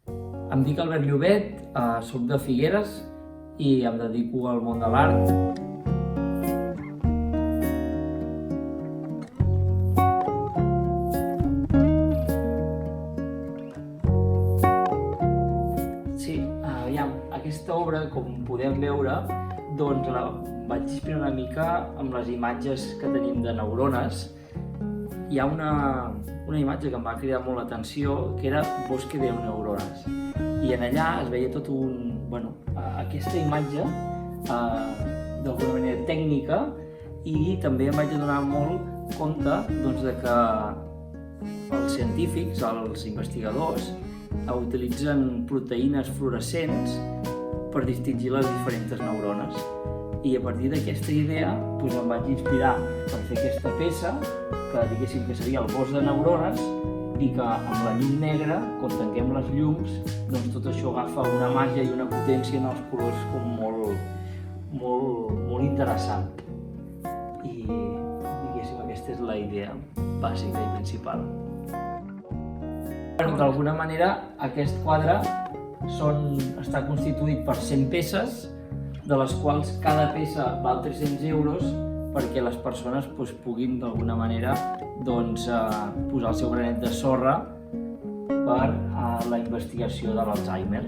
Em dic Albert Llobet, soc de Figueres i em dedico al món de l'art. Sí, aquesta obra, com podem veure, doncs la vaig inspirar una mica amb les imatges que tenim de neurones. Hi ha una imatge que em va cridar molt l'atenció, que era Bosque de neurones. I en allà es veia tot aquesta imatge d'alguna manera tècnica, i també em vaig adonar molt compte de que els científics, els investigadors, utilitzen proteïnes fluorescents per distingir les diferents neurones. I a partir d'aquesta idea em vaig inspirar per fer aquesta peça, que diguéssim que seria el bosc de neurones, i que amb la llum negra, quan tanquem les llums, doncs tot això agafa una màgia i una potència en els colors com molt interessant. I diguéssim, aquesta és la idea bàsica i principal. D'alguna manera, aquest quadre està constituït per 100 peces, de les quals cada peça val 300 euros, perquè les persones puguin d'alguna manera posar el seu granet de sorra per a la investigació de l'Alzheimer.